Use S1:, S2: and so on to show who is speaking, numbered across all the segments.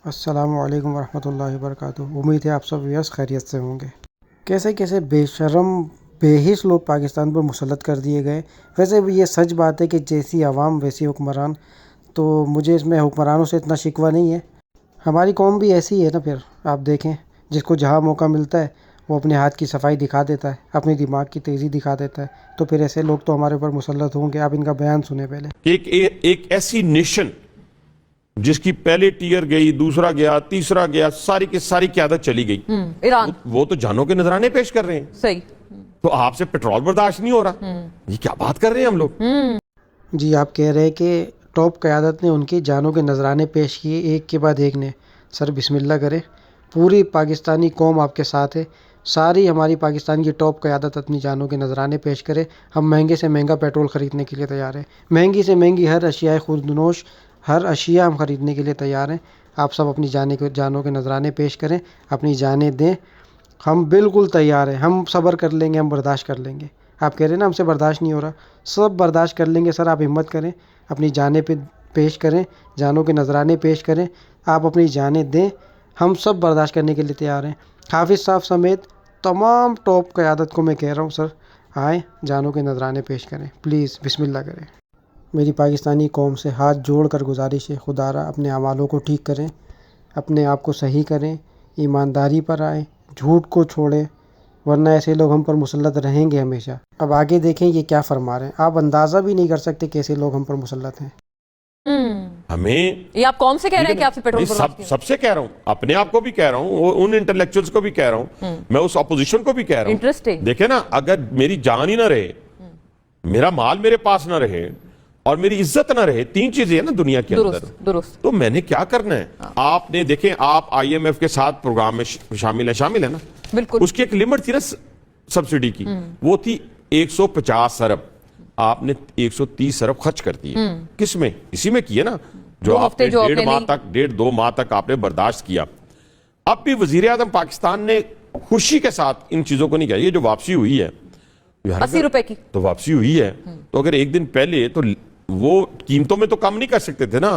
S1: السلام علیکم ورحمۃ اللہ وبرکاتہ۔ امید ہے آپ سب ویئرس خیریت سے ہوں گے۔ کیسے کیسے بے شرم بے حس لوگ پاکستان پر مسلط کر دیے گئے۔ ویسے بھی یہ سچ بات ہے کہ جیسی عوام ویسی حکمران، تو مجھے اس میں حکمرانوں سے اتنا شکوہ نہیں ہے۔ ہماری قوم بھی ایسی ہے نا، پھر آپ دیکھیں جس کو جہاں موقع ملتا ہے وہ اپنے ہاتھ کی صفائی دکھا دیتا ہے، اپنی دماغ کی تیزی دکھا دیتا ہے، تو پھر ایسے لوگ تو ہمارے اوپر مسلط ہوں گے۔ آپ ان کا بیان سنیں پہلے۔
S2: ایک ایسی نیشن جس کی پہلے ٹیئر گئی، دوسرا گیا، تیسرا گیا، ساری کی ساری قیادت چلی گئی،
S3: ایران،
S2: وہ تو جانوں کے نذرانے پیش کر رہے ہیں۔
S3: صحیح۔
S2: تو آپ سے پیٹرول برداشت نہیں ہو رہا، یہ کیا بات کر رہے ہیں ہم لوگ؟
S1: جی آپ کہہ رہے ہیں کہ ٹاپ قیادت نے ان کی جانوں کے نذرانے پیش کیے ایک کے بعد ایک نے۔ سر بسم اللہ کرے، پوری پاکستانی قوم آپ کے ساتھ ہے، ساری ہماری پاکستان کی ٹاپ قیادت اپنی جانوں کے نذرانے پیش کرے۔ ہم مہنگے سے مہنگا پیٹرول خریدنے کے لیے تیار ہیں، مہنگی سے مہنگی ہر اشیاء خوردنوش، ہر اشیاء ہم خریدنے کے لیے تیار ہیں۔ آپ سب اپنی جانوں کے نذرانے پیش کریں، اپنی جانیں دیں، ہم بالکل تیار ہیں، ہم صبر کر لیں گے، ہم برداشت کر لیں گے۔ آپ کہہ رہے ہیں نا ہم سے برداشت نہیں ہو رہا، سب برداشت کر لیں گے۔ سر آپ ہمت کریں، اپنی جانیں پیش کریں، جانوں کے نذرانے پیش کریں، آپ اپنی جانیں دیں، ہم سب برداشت کرنے کے لیے تیار ہیں۔ حافظ صاحب سمیت تمام ٹاپ قیادت کو میں کہہ رہا ہوں، سر آئیں جانوں کے نذرانے پیش کریں، پلیز بسم اللہ کریں۔ میری پاکستانی قوم سے ہاتھ جوڑ کر گزارش ہے، خدا را اپنے اعمالوں کو ٹھیک کریں، اپنے آپ کو صحیح کریں، ایمانداری پر آئیں، جھوٹ کو چھوڑیں، ورنہ ایسے لوگ ہم پر مسلط رہیں گے ہمیشہ۔ اب آگے دیکھیں یہ کیا فرما رہے ہیں، آپ اندازہ بھی نہیں کر سکتے کیسے لوگ ہم پر مسلط ہیں۔
S2: ہمیں
S3: یہ آپ قوم سے کہہ رہے ہیں کہ آپ سے پیٹرول
S2: سب سے کہہ رہا ہوں، اپنے آپ کو بھی کہہ رہا ہوں، ان انٹلیکچوئلز کو بھی کہہ رہا ہوں، میں اس اپوزیشن کو بھی کہہ رہا ہوں۔
S3: انٹرسٹنگ۔
S2: دیکھیں نا، اگر میری جان ہی نہ رہے، میرا مال میرے پاس نہ رہے اور میری عزت نہ رہے، تین چیزیں ہیں نا دنیا کے اندر،
S3: درست،
S2: تو میں نے کیا کرنا ہے؟ آپ نے دیکھیں، آپ آئی ایم ایف کے ساتھ پروگرام میں شامل ہیں نا،
S3: بالکل۔
S2: اس کی ایک لمٹ تھی نا سبسڈی کی، وہ تھی 150 ارب، آپ نے 130 ارب خرچ کر دیے۔ کس میں؟ اسی میں کیے نا جو آپ نے ڈیڑھ دو ماہ تک آپ نے برداشت کیا۔ اب بھی وزیر اعظم پاکستان نے خوشی کے ساتھ ان چیزوں کو نہیں کہا۔ یہ جو واپسی ہوئی ہے
S3: 80 روپے کی،
S2: تو واپسی ہوئی ہے، تو اگر ایک دن پہلے تو وہ قیمتوں میں تو کم نہیں کر سکتے تھے نا،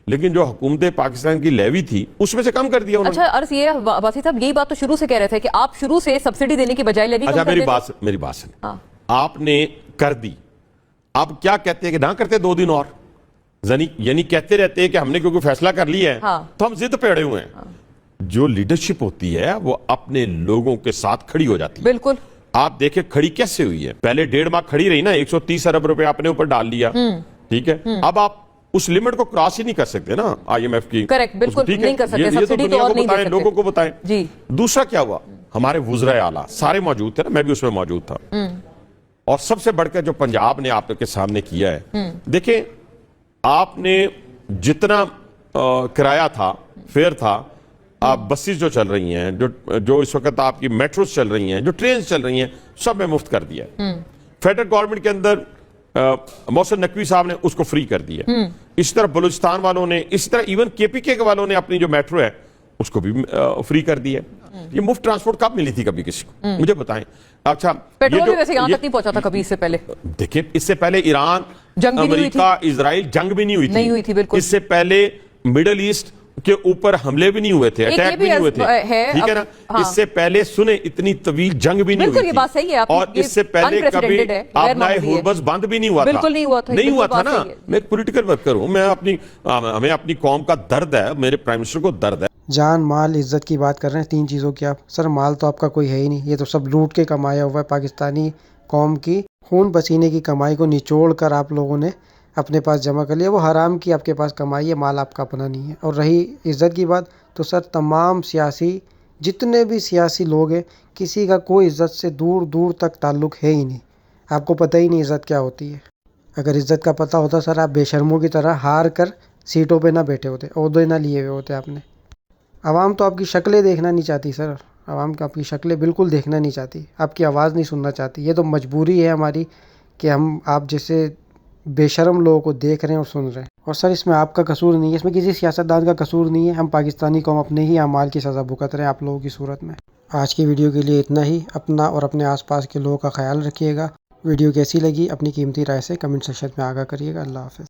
S2: لیکن جو حکومت پاکستان کی لیوی تھی اس میں سے کم کر دیا انہوں نے۔
S3: اچھا عرض یہ باسی صاحب، یہی بات تو شروع سے کہہ رہے تھے کہ آپ شروع سے سبسڈی دینے کی بجائے لیوی کم کر دیتے۔
S2: میری بات سنیں، آپ نے کر دی، آپ کیا کہتے ہیں کہ نہ کرتے 2 دن اور؟ یعنی کہتے رہتے ہیں کہ ہم نے کیونکہ فیصلہ کر لیا ہے تو ہم ضد پہ اڑے ہوئے ہیں۔ جو لیڈرشپ ہوتی ہے وہ اپنے لوگوں کے ساتھ کھڑی ہو جاتی ہے۔
S3: بالکل۔
S2: آپ دیکھیں کھڑی کیسے ہوئی ہے، پہلے 1.5 ماہ کھڑی رہی نا، 130 ارب روپے آپ نے اوپر ڈال لیا، ٹھیک ہے، اب آپ اس لیمٹ کو کراس ہی نہیں کر سکتے نا آئی ایم ایف کی۔
S3: کریکٹ، بالکل نہیں کر سکتے،
S2: یہ تو
S3: سبسڈی تو اور نہیں دے سکتے،
S2: لوگوں کو بتائیں۔
S3: جی
S2: دوسرا کیا ہوا، ہمارے وزرائے اعلیٰ سارے موجود تھے نا، میں بھی اس میں موجود تھا، اور سب سے بڑھ کر جو پنجاب نے آپ کے سامنے کیا ہے، دیکھیں آپ نے جتنا کرایہ تھا، فیئر تھا، بسیز جو چل رہی ہیں، جو اس وقت آپ کی میٹروز چل رہی ہیں، جو ٹرینز چل رہی ہیں، سب میں مفت کر دیا ہے۔ فیڈرل گورنمنٹ کے اندر محسن نقوی صاحب نے اس کو فری کر دیا، اس طرح بلوچستان والوں نے، اس طرح ایون کے پی کے والوں نے اپنی جو میٹرو ہے اس کو بھی فری کر دیا۔ یہ مفت ٹرانسپورٹ کب ملی تھی کبھی کسی کو؟ مجھے بتائیں۔ اچھا
S3: پیٹرول بھی ویسے یہاں تک نہیں پہنچا تھا کبھی اس سے پہلے۔
S2: دیکھیں اس سے پہلے ایران، امریکہ، اسرائیل جنگ بھی نہیں ہوئی تھی،
S3: بالکل۔
S2: اس سے پہلے مڈل ایسٹ کے اوپر حملے بھی نہیں ہوئے تھے، اٹیک بھی نہیں ہوئے تھے، ٹھیک ہے نا۔ اس سے پہلے سنیں اتنی طویل جنگ بھی نہیں ہوئی تھی، اور اس سے پہلے کبھی آبنائے ہورمز بند بھی نہیں ہوا تھا، نہیں ہوا تھا نا۔ میں ایک پولیٹیکل ورکر ہوں، ہمیں اپنی قوم کا درد ہے، میرے پرائم منسٹر کو درد ہے۔
S1: جان، مال، عزت کی بات کر رہے ہیں، 3 چیزوں کی آپ۔ سر مال تو آپ کا کوئی ہے ہی نہیں، یہ تو سب لوٹ کے کمایا ہوا ہے، پاکستانی قوم کی خون پسینے کی کمائی کو نچوڑ کر آپ لوگوں نے اپنے پاس جمع کر لیا، وہ حرام کی آپ کے پاس کمائی ہے، مال آپ کا اپنا نہیں ہے۔ اور رہی عزت کی بات، تو سر تمام سیاسی، جتنے بھی سیاسی لوگ ہیں، کسی کا کوئی عزت سے دور دور تک تعلق ہے ہی نہیں، آپ کو پتہ ہی نہیں عزت کیا ہوتی ہے۔ اگر عزت کا پتہ ہوتا سر، آپ بے شرموں کی طرح ہار کر سیٹوں پہ نہ بیٹھے ہوتے، عہدے نہ لیے ہوئے ہوتے آپ نے۔ عوام تو آپ کی شکلیں دیکھنا نہیں چاہتی سر، عوام کو آپ کی شکلیں بالکل دیکھنا نہیں چاہتی، آپ کی آواز نہیں سننا چاہتی۔ یہ تو مجبوری ہے ہماری کہ ہم آپ جیسے بے شرم لوگوں کو دیکھ رہے ہیں اور سن رہے ہیں۔ اور سر اس میں آپ کا قصور نہیں ہے، اس میں کسی سیاستدان کا قصور نہیں ہے، ہم پاکستانی قوم اپنے ہی اعمال کی سزا بھگت رہے ہیں آپ لوگوں کی صورت میں۔ آج کی ویڈیو کے لیے اتنا ہی، اپنا اور اپنے آس پاس کے لوگوں کا خیال رکھیے گا۔ ویڈیو کیسی لگی اپنی قیمتی رائے سے کمنٹ سیکشن میں آگاہ کریے گا۔ اللہ حافظ۔